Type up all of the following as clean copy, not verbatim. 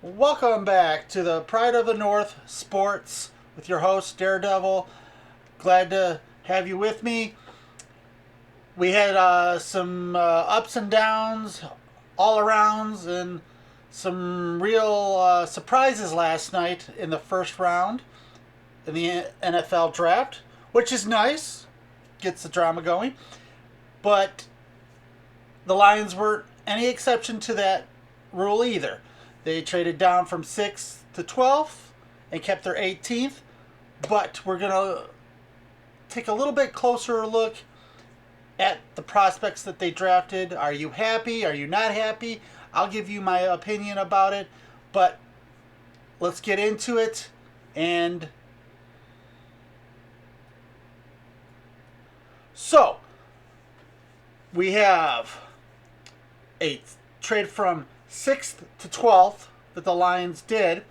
Welcome back to the Pride of the North Sports with your host, Daredevil. Glad to have you with me. We had some ups and downs, all arounds, and some real surprises last night in the first round in the NFL draft, which is nice, gets the drama going. But the Lions weren't any exception to that rule either. They traded down from 6th to 12th and kept their 18th. But we're going to take a little bit closer look at the prospects that they drafted. Are you happy? Are you not happy? I'll give you my opinion about it. But let's get into it. And so we have a trade from 6th to 12th that the Lions did,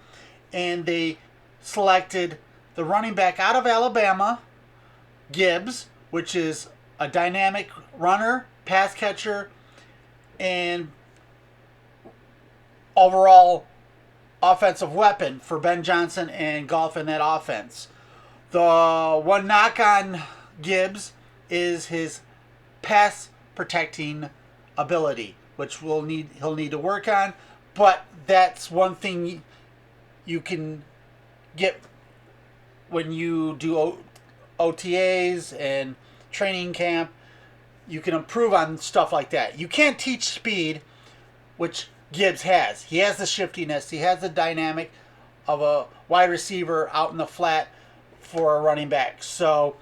and they selected the running back out of Alabama, Gibbs, which is a dynamic runner, pass catcher, and overall offensive weapon for Ben Johnson and Goff in that offense. The one knock on Gibbs is his pass protecting ability, which he'll need to work on. But that's one thing you can get when you do OTAs and training camp. You can improve on stuff like that. You can't teach speed, which Gibbs has. He has the shiftiness. He has the dynamic of a wide receiver out in the flat for a running back. So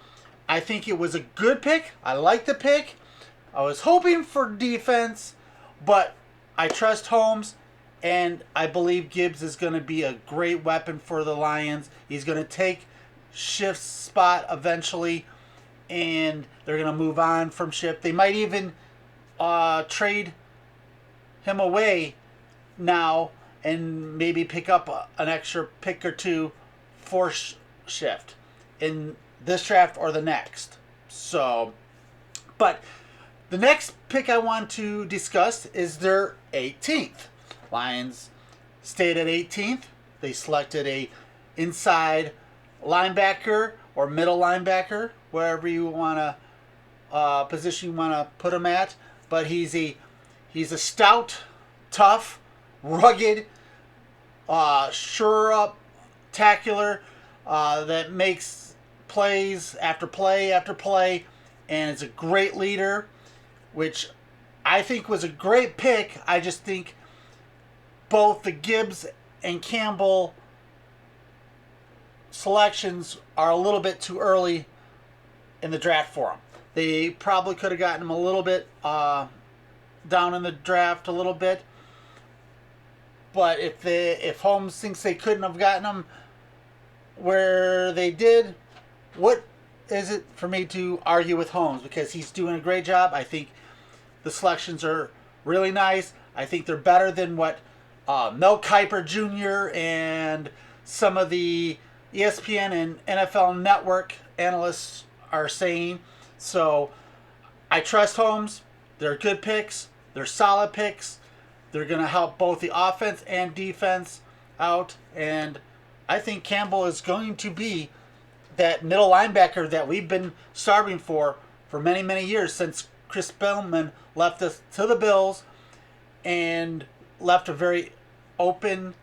I think it was a good pick. I like the pick. I was hoping for defense, but I trust Holmes, and I believe Gibbs is going to be a great weapon for the Lions. He's going to take Schiff's spot eventually, and they're going to move on from Schiff. They might even trade him away now and maybe pick up an extra pick or two for Schiff in this draft or the next. So, but the next pick I want to discuss is their 18th. Lions stayed at 18th. They selected a inside linebacker or middle linebacker, wherever you want to position you want to put him at. But he's a stout, tough, rugged, sure up tackler that makes plays after play after play, and is a great leader, which I think was a great pick. I just think both the Gibbs and Campbell selections are a little bit too early in the draft for him. They probably could have gotten him a little bit down in the draft a little bit. But if Holmes thinks they couldn't have gotten him where they did, what is it for me to argue with Holmes? Because he's doing a great job. I think the selections are really nice. I think they're better than what Mel Kiper Jr. and some of the ESPN and NFL Network analysts are saying. So I trust Holmes. They're good picks. They're solid picks. They're going to help both the offense and defense out. And I think Campbell is going to be that middle linebacker that we've been starving for many, many years, since Chris Spielman left us to the Bills and left a very open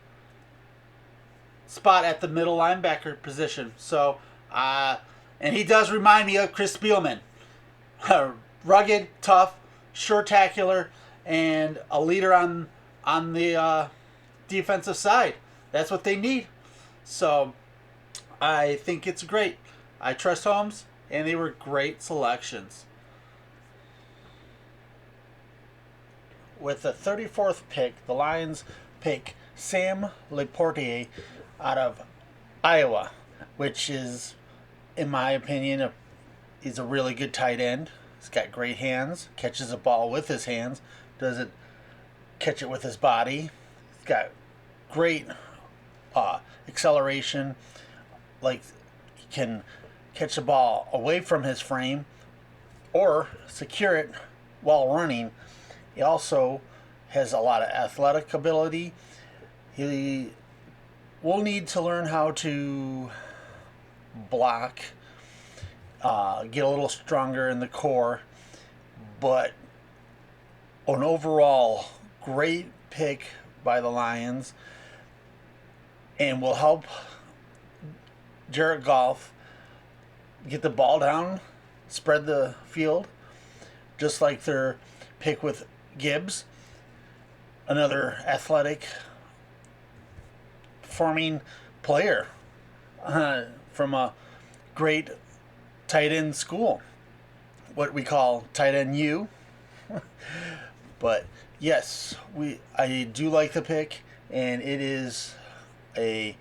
spot at the middle linebacker position. So, and he does remind me of Chris Spielman. Rugged, tough, sure tackler, and a leader on the defensive side. That's what they need. So I think it's great. I trust Holmes, and they were great selections. With the 34th pick, the Lions pick Sam Laporte out of Iowa, which is, in my opinion, he's a really good tight end. He's got great hands, catches the ball with his hands, doesn't catch it with his body. He's got great acceleration, like he can catch the ball away from his frame or secure it while running. He also has a lot of athletic ability. He will need to learn how to block, get a little stronger in the core, but an overall great pick by the Lions and will help Jared Goff get the ball down, spread the field, just like their pick with Gibbs, another athletic, performing player from a great tight end school, what we call tight end U. But yes, I do like the pick, and it is going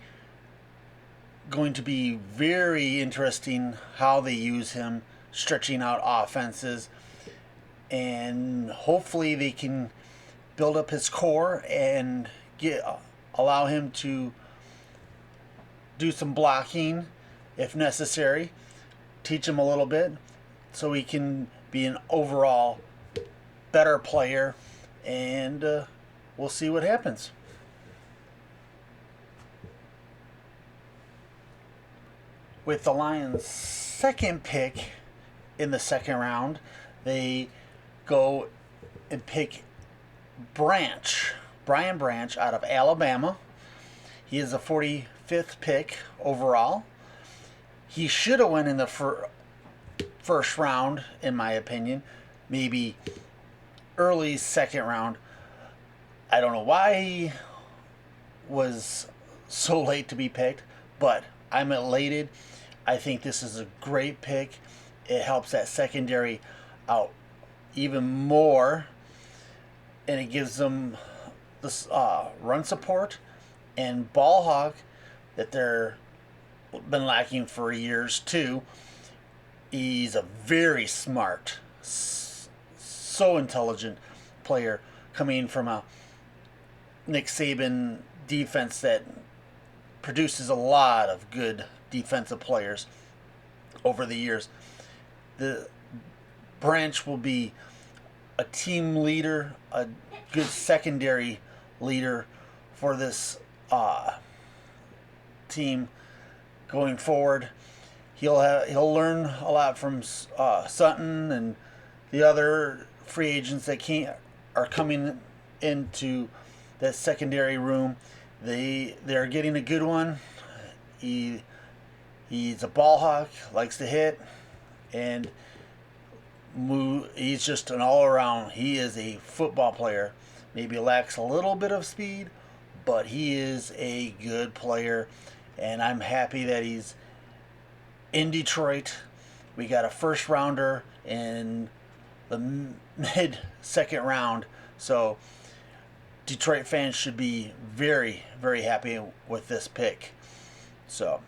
to be very interesting how they use him, stretching out offenses, and hopefully they can build up his core and allow him to do some blocking if necessary, teach him a little bit so he can be an overall better player, and we'll see what happens. With the Lions' second pick in the second round, they go and pick Brian Branch out of Alabama. He is a 45th pick overall. He should have went in the first round, in my opinion. Maybe early second round. I don't know why he was so late to be picked, but I'm elated. I think this is a great pick. It helps that secondary out even more, and it gives them this run support and ball hawk that they're been lacking for years too. He's a very smart, so intelligent player coming from a Nick Saban defense that produces a lot of good defensive players over the years. The Branch will be a team leader, a good secondary leader for this team going forward. He'll learn a lot from Sutton and the other free agents that are coming into that secondary room. They're getting a good one. He's a ball hawk, likes to hit, and he's just an all-around. He is a football player. Maybe lacks a little bit of speed, but he is a good player, and I'm happy that he's in Detroit. We got a first rounder in the mid-second round, so Detroit fans should be very, very happy with this pick. So